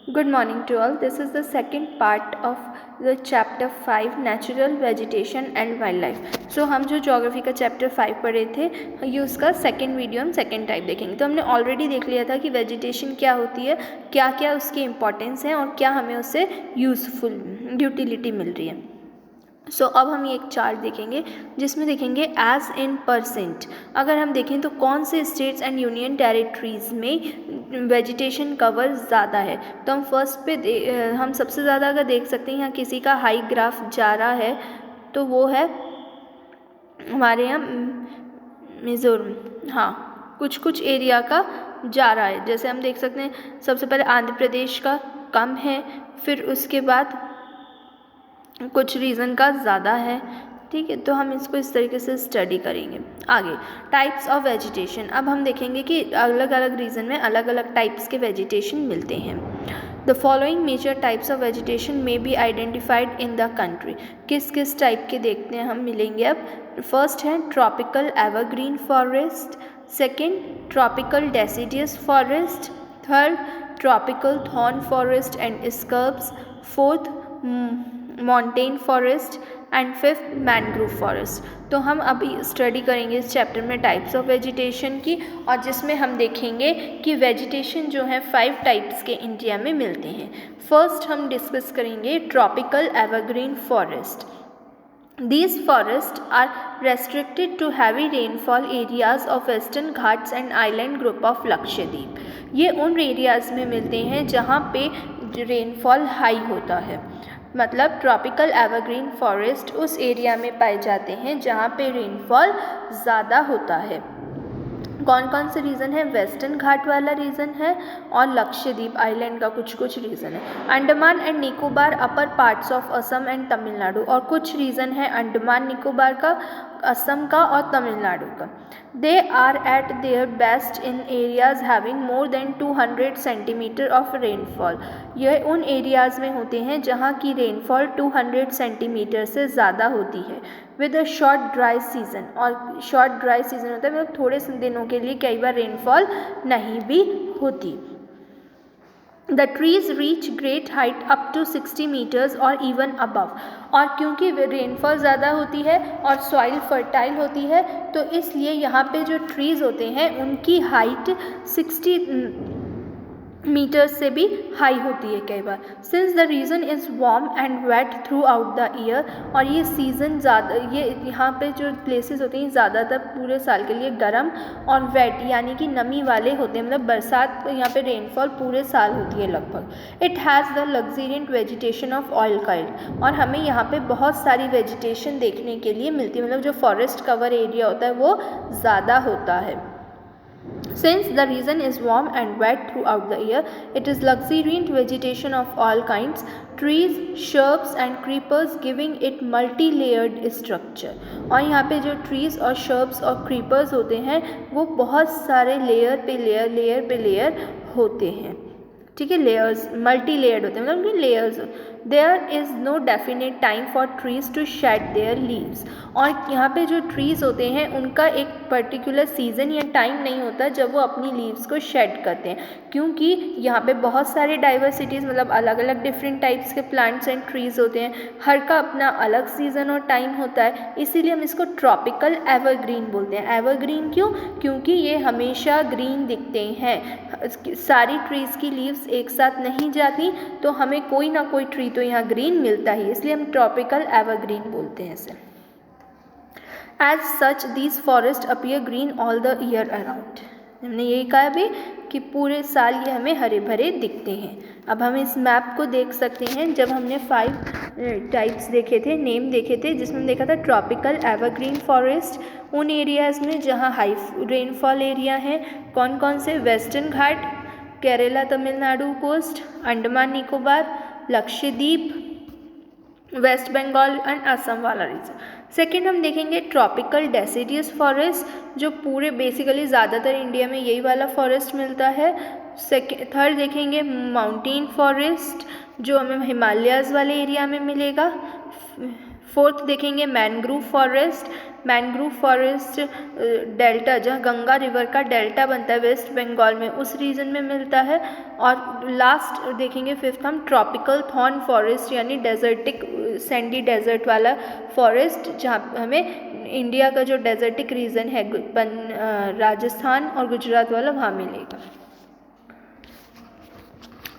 Good morning to all. This is the second part of the chapter 5 Natural Vegetation and Wildlife. So हम जो geography का chapter 5 पढ़े थे, ये उसका सेकेंड वीडियो हम सेकेंड टाइप देखेंगे. तो हमने ऑलरेडी देख लिया था कि वेजिटेशन क्या होती है, क्या क्या उसकी इम्पोर्टेंस है और क्या हमें उससे यूज़फुल यूटिलिटी मिल रही है. अब हम ये एक चार्ट देखेंगे जिसमें देखेंगे एज इन परसेंट. अगर हम देखें तो कौन से स्टेट्स एंड यूनियन टेरिटरीज़ में वेजिटेशन कवर ज़्यादा है. तो हम फर्स्ट पे हम सबसे ज़्यादा अगर देख सकते हैं यहाँ किसी का हाई ग्राफ जा रहा है तो वो है हमारे यहाँ मिज़ोरम. हाँ, कुछ एरिया का जा रहा है. जैसे हम देख सकते हैं सबसे पहले आंध्र प्रदेश का कम है, फिर उसके बाद कुछ रीज़न का ज़्यादा है. ठीक है, तो हम इसको इस तरीके से स्टडी करेंगे. आगे टाइप्स ऑफ वेजिटेशन. अब हम देखेंगे कि अलग अलग रीजन में अलग अलग टाइप्स के वेजिटेशन मिलते हैं. The following major types of vegetation may be identified in the country. किस किस टाइप के देखते हैं हम मिलेंगे अब. फर्स्ट है tropical evergreen forest, second tropical deciduous forest, third tropical thorn forest and scrubs, fourth montane forest and fifth mangrove forest. तो हम अभी स्टडी करेंगे इस चैप्टर में टाइप्स ऑफ वेजिटेशन की, और जिसमें हम देखेंगे कि वेजिटेशन जो है 5 टाइप्स के इंडिया में मिलते हैं. फर्स्ट हम डिस्कस करेंगे tropical evergreen forest. These forests are restricted to heavy rainfall areas of Western Ghats and island group of Lakshadweep. ये उन एरियाज़ में मिलते हैं जहाँ पे रेनफॉल हाई होता है. मतलब ट्रॉपिकल एवरग्रीन फॉरेस्ट उस एरिया में पाए जाते हैं जहाँ पे रेनफॉल ज़्यादा होता है. कौन कौन से रीज़न है. वेस्टर्न घाट वाला रीज़न है और लक्षद्वीप आइलैंड का कुछ रीज़न है. Andaman and Nicobar upper parts of Assam and Tamil Nadu, और कुछ रीज़न है अंडमान निकोबार का, असम का और तमिलनाडु का. They are at their best in areas having more than 200 centimetre of rainfall. यह उन एरियाज़ में होते हैं जहाँ की रेनफॉल 200 सेंटीमीटर से ज़्यादा होती है. With a short dry season, और शॉर्ट ड्राई सीजन होता है मतलब थोड़े से दिनों के लिए कई बार रेनफॉल नहीं भी होती. The trees reach great height up to 60 metres और इवन अबव. और क्योंकि रेनफॉल ज़्यादा होती है और सॉइल फर्टाइल होती है तो इसलिए यहाँ पे जो ट्रीज़ होते हैं उनकी हाइट 60 मीटर्स से भी हाई होती है कई बार. Since the region is warm and wet throughout the year, और ये सीज़न ज़्यादा, ये यहाँ पे जो प्लेसेस होते हैं ज़्यादातर पूरे साल के लिए गर्म और वेट यानी कि नमी वाले होते हैं. मतलब बरसात यहाँ पे रेनफॉल पूरे साल होती है लगभग. It has the luxuriant vegetation of all kind, और हमें यहाँ पे बहुत सारी वेजिटेशन देखने के लिए मिलती है. मतलब जो फॉरेस्ट कवर एरिया होता है वो ज़्यादा होता है. Since the region is warm and wet throughout the year, it is luxuriant vegetation of all kinds, trees, shrubs and creepers giving it multi-layered structure. और यहाँ पे जो trees और shrubs और creepers होते हैं वो बहुत सारे लेयर पे लेयर होते हैं. ठीक है, लेयर्स मल्टी लेयर्ड होते हैं, मतलब उनके layers. There is no definite time for trees to shed their leaves. और यहाँ पे जो ट्रीज़ होते हैं उनका एक पर्टिकुलर सीज़न या टाइम नहीं होता जब वो अपनी लीव्स को शेड करते हैं, क्योंकि यहाँ पे बहुत सारे डाइवर्सिटीज़ मतलब अलग अलग डिफरेंट टाइप्स के प्लांट्स एंड ट्रीज़ होते हैं. हर का अपना अलग सीज़न और टाइम होता है, इसीलिए हम इसको ट्रॉपिकल एवरग्रीन बोलते हैं. एवरग्रीन क्यों? क्योंकि ये हमेशा ग्रीन दिखते हैं. सारी ट्रीज़ की लीव्स एक साथ नहीं जाती तो हमें कोई ना कोई ट्री तो यहाँ ग्रीन मिलता ही, इसलिए हम ट्रॉपिकल एवरग्रीन बोलते हैं इसे. As such these forest appear green all the year around. हमने यही कहा भी कि पूरे साल ये हमें हरे भरे दिखते हैं. अब हम इस मैप को देख सकते हैं. जब हमने 5 टाइप्स देखे थे, नेम देखे थे, जिसमें देखा था ट्रॉपिकल एवरग्रीन फॉरेस्ट उन एरियाज़ में जहाँ हाई रेनफॉल एरिया हैं. कौन कौन से? Western Ghat, Kerala Tamil Nadu coast, Andaman Nicobar, Lakshadweep, West Bengal and Assam वाला रीजन. सेकेंड हम देखेंगे ट्रॉपिकल डेसिडियस फॉरेस्ट, जो पूरे बेसिकली ज़्यादातर इंडिया में यही वाला फॉरेस्ट मिलता है. थर्ड देखेंगे माउंटेन फॉरेस्ट, जो हमें हिमालयाज़ वाले एरिया में मिलेगा. फोर्थ देखेंगे mangrove forest. Mangrove forest delta, जहाँ गंगा रिवर का डेल्टा बनता है वेस्ट बंगाल में, उस रीजन में मिलता है। और लास्ट देखेंगे फिफ्थ हम ट्रॉपिकल थॉर्न फॉरेस्ट, यानी डेजर्टिक सैंडी डेजर्ट वाला फॉरेस्ट, जहाँ हमें इंडिया का जो डेजर्टिक रीजन है राजस्थान और गुजरात वाला, वहाँ मिलेगा।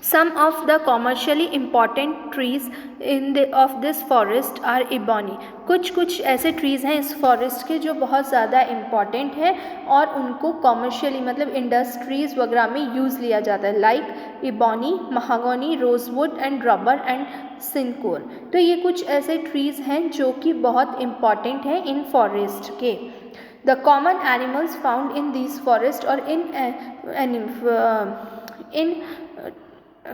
Some of the commercially important trees of this forest are ebony। कुछ ऐसे ट्रीज़ हैं इस फॉरेस्ट के जो बहुत ज़्यादा इम्पॉर्टेंट हैं और उनको कॉमर्शियली मतलब इंडस्ट्रीज़ वगैरह में यूज़ लिया जाता है, like ebony, mahogany, rosewood and rubber and cinchona. तो ये कुछ ऐसे ट्रीज़ हैं जो कि बहुत इम्पॉर्टेंट हैं इन फॉरेस्ट के। The common animals found in this forest, और इन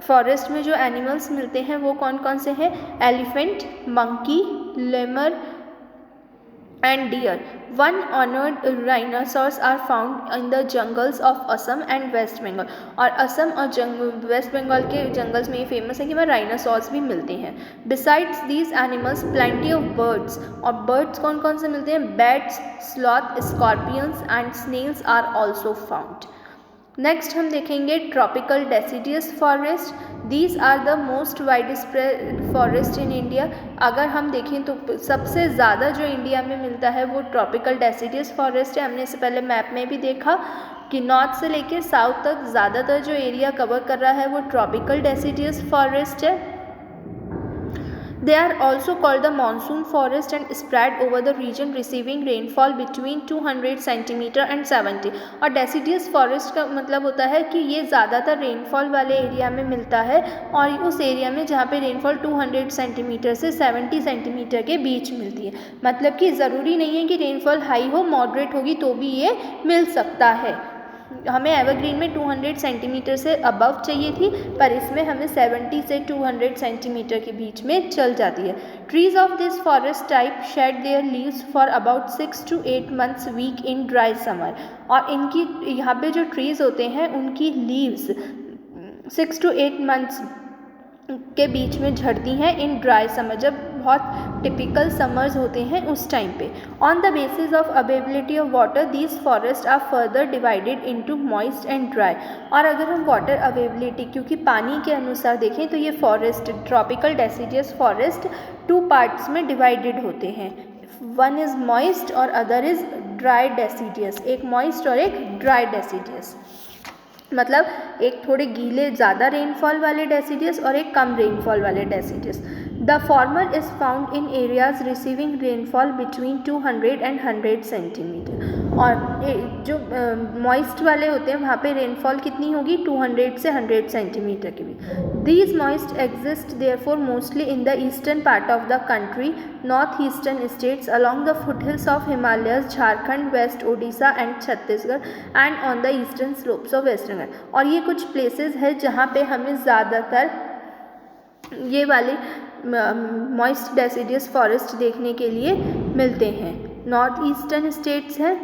फॉरेस्ट में जो एनिमल्स मिलते हैं वो कौन कौन से हैं? Elephant, monkey, lemur and deer. One ऑनर्ड rhinoceros are found in the jungles of Assam and West Bengal. और असम और वेस्ट बंगाल के जंगल्स में ये फेमस है कि वहाँ राइनासोर्स भी मिलते हैं। Besides these animals plenty of birds, और बर्ड्स कौन कौन से मिलते हैं? Bats, sloth, scorpions and snails are also found. Next हम देखेंगे tropical deciduous forest. These are the most wide spread forest in India. अगर हम देखें तो सबसे ज़्यादा जो इंडिया में मिलता है वो ट्रॉपिकल डेसिडियस फॉरेस्ट है। हमने इससे पहले मैप में भी देखा कि नॉर्थ से लेकर साउथ तक ज़्यादातर जो एरिया कवर कर रहा है वो ट्रॉपिकल डेसिडियस फॉरेस्ट है। They are also called the monsoon forest and spread over the region receiving rainfall between 200 cm and 70। और डेसिडियस फॉरेस्ट का मतलब होता है कि ये ज़्यादातर रेनफॉल वाले एरिया में मिलता है और उस एरिया में जहाँ पे रेनफॉल 200 सेंटीमीटर से 70 सेंटीमीटर के बीच मिलती है। मतलब कि ज़रूरी नहीं है कि रेनफॉल हाई हो, मॉडरेट होगी तो भी ये मिल सकता है। हमें एवरग्रीन में 200 सेंटीमीटर से अबव चाहिए थी, पर इसमें हमें 70 से 200 सेंटीमीटर के बीच में चल जाती है। Trees of this forest type shed their leaves for about 6 to 8 months week in dry summer. और इनकी यहाँ पे जो ट्रीज होते हैं उनकी लीव्स 6 to 8 months के बीच में झड़ती हैं इन ड्राई समर, जब बहुत टिपिकल समर्स होते हैं उस टाइम पे। On the basis of availability of water these forest are further divided into moist and dry. और अगर हम वाटर अवेलेबिलिटी क्योंकि पानी के अनुसार देखें तो ये forest tropical deciduous forest 2 parts में डिवाइडेड होते हैं। वन इज़ मॉइस्ट और अदर इज़ ड्राई डेसिडियस। एक मॉइस्ट और एक ड्राई डेसिडियस, मतलब एक थोड़े गीले ज़्यादा रेनफॉल वाले डेसिडियस और एक कम रेनफॉल वाले deciduous. The former is found in areas receiving rainfall between 200 and 100 centimetre. और जो मॉइस्ट वाले होते हैं वहाँ पे रेनफॉल कितनी होगी? 200 से 100 सेंटीमीटर की भी। These moist exist therefore mostly in the eastern part of the country, north eastern states along the foothills of Himalayas, Jharkhand, west Odisha and Chhattisgarh and on the eastern slopes of Western Ghat. और ये कुछ प्लेसेस है जहाँ पे हमें ज़्यादातर ये वाले मॉइस्ट डेसिडियस फॉरेस्ट देखने के लिए मिलते हैं। नॉर्थ ईस्टर्न स्टेट्स हैं,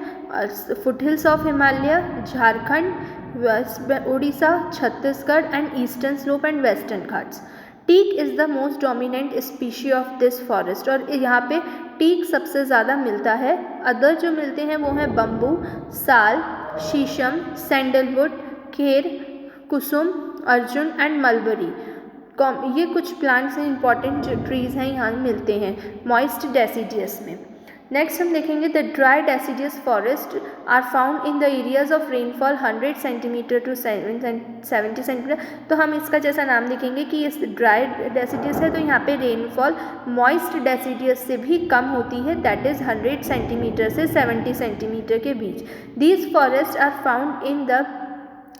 foothills of Himalaya, Jharkhand, West Orissa, Chhattisgarh and eastern slope and Western Ghats. Teak is the most dominant species of this forest. और यहाँ पे टीक सबसे ज़्यादा मिलता है। अदर जो मिलते हैं वो हैं बम्बू, साल, शीशम, sandalwood, Kher, Kusum, Arjun and mulberry. ये कुछ प्लांट्स हैं, इंपॉर्टेंट जो ट्रीज़ हैं यहाँ मिलते हैं मॉइस्ट डेसिडियस में। नेक्स्ट हम देखेंगे the dry deciduous forest are found in the areas of rainfall 100 centimetre to 70 centimetre. तो हम इसका जैसा नाम देखेंगे कि ये ड्राई डेसिडियस है, तो यहाँ पे रेनफॉल मॉइस्ट डेसिडियस से भी कम होती है, दैट इज़ 100 सेंटीमीटर से 70 सेंटीमीटर के बीच। These forest are found in the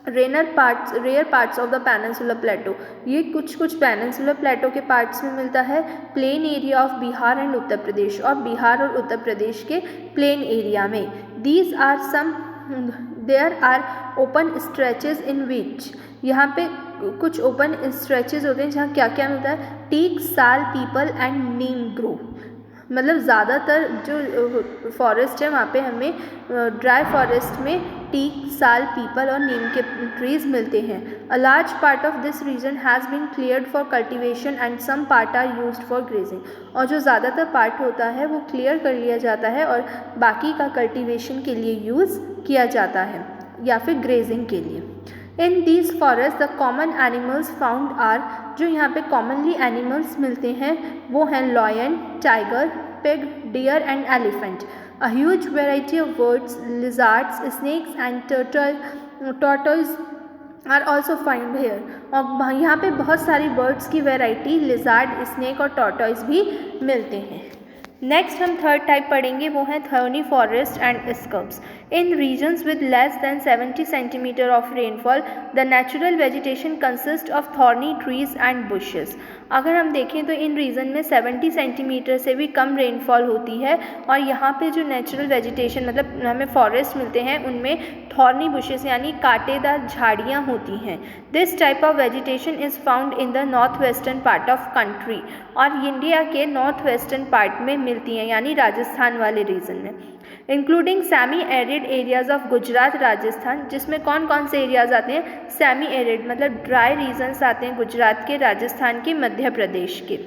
rare parts of the peninsular plateau. ये कुछ पेनिनसुलर प्लेटो के पार्ट्स में मिलता है। Plain area of Bihar and Uttar Pradesh, और बिहार और उत्तर प्रदेश के प्लेन एरिया में। These are some there are open stretches in which, यहाँ पे कुछ ओपन स्ट्रेचेज होते हैं जहाँ क्या क्या मिलता है? टीक, साल, पीपल एंड नीम ग्रो। मतलब ज़्यादातर जो फॉरेस्ट है वहाँ पे हमें ड्राई फॉरेस्ट में टीक, साल, पीपल और नीम के ट्रीज मिलते हैं। A large part of this region has been cleared for cultivation and some part are used for grazing. और जो ज़्यादातर पार्ट होता है वो क्लियर कर लिया जाता है और बाकी का कल्टिवेशन के लिए यूज़ किया जाता है या फिर ग्रेजिंग के लिए। In these forest the common animals found are, जो यहाँ पे कॉमनली एनिमल्स मिलते हैं वो हैं lion, tiger, pig, deer and elephant. A huge variety of birds, lizards, snakes and tortoise are also found here। और यहाँ पे बहुत सारी बर्ड्स की वैरायटी लिजार्ड, स्नेक और टॉर्टोइज भी मिलते हैं। नेक्स्ट हम थर्ड टाइप पढ़ेंगे, वो है thorny forest and scrubs. In regions with less than 70 centimetre of rainfall the natural vegetation consist of thorny trees and bushes. अगर हम देखें तो इन रीजन में 70 सेंटीमीटर से भी कम रेनफॉल होती है और यहाँ पे जो नेचुरल वेजिटेशन मतलब हमें फॉरेस्ट मिलते हैं उनमें थॉर्नी बुशेस यानी कांटेदार झाड़ियाँ होती हैं। This type of vegetation is found in the north western part of country, और इंडिया के नॉर्थ वेस्टर्न पार्ट में मिलती हैं यानी राजस्थान वाले रीजन में, including semi arid areas of Gujarat, Rajasthan, जिसमें कौन कौन से एरियाज आते हैं, सेमी एरिड मतलब ड्राई रीजन्स आते हैं गुजरात के, राजस्थान के, मध्य प्रदेश के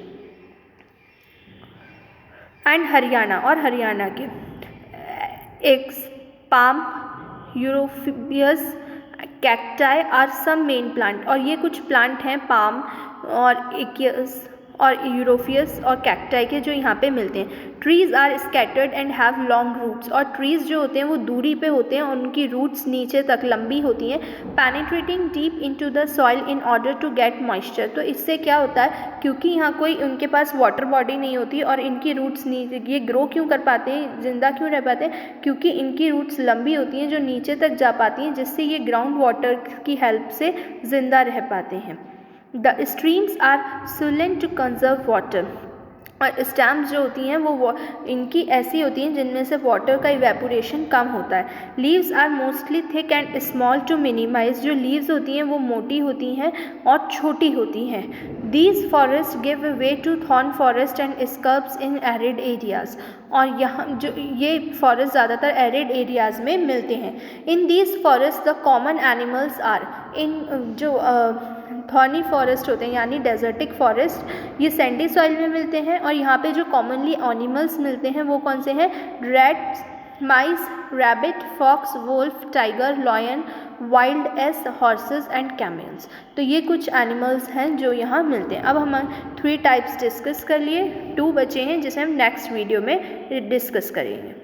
एंड हरियाणा, और हरियाणा के एक palm, euphorbias, cacti are some main plant. और ये कुछ प्लांट हैं पाम और एक्यस और यूरोफियस और कैक्टाई के जो यहाँ पे मिलते हैं। Trees are scattered and have long roots, और ट्रीज़ जो होते हैं वो दूरी पे होते हैं और उनकी रूट्स नीचे तक लंबी होती हैं। Penetrating deep into the soil in order to get moisture. तो इससे क्या होता है, क्योंकि यहाँ कोई उनके पास वाटर बॉडी नहीं होती और इनकी रूट्स नीचे, ये ग्रो क्यों कर पाते हैं, जिंदा क्यों रह पाते हैं, क्योंकि इनकी रूट्स लंबी होती हैं जो नीचे तक जा पाती हैं, जिससे ये ग्राउंड वाटर की हेल्प से जिंदा रह पाते हैं। The streams are swollen to conserve water, और स्टैम्स जो होती हैं वो इनकी ऐसी होती हैं जिनमें से वाटर का इवेपोरेशन कम होता है। Leaves are mostly thick and small to minimise, जो लीव्स होती हैं वो मोटी होती हैं और छोटी होती हैं। These forest give way to thorn forest and scrubs in arid areas, और यहाँ जो ये फॉरेस्ट ज़्यादातर एरिड एरियाज में मिलते हैं। In these forest the common animals are, इन जो थॉर्नी फॉरेस्ट होते हैं यानी डेजर्टिक फॉरेस्ट, ये सैंडी सॉइल में मिलते हैं, और यहाँ पे जो कॉमनली एनिमल्स मिलते हैं वो कौन से हैं, rats, mice, rabbit, fox, wolf, tiger, lion, wild ass, horses and camels. तो ये कुछ एनिमल्स हैं जो यहाँ मिलते हैं। अब हम 3 टाइप्स डिस्कस कर लिए, 2 बचे हैं जिसे हम नेक्स्ट वीडियो में डिस्कस करेंगे।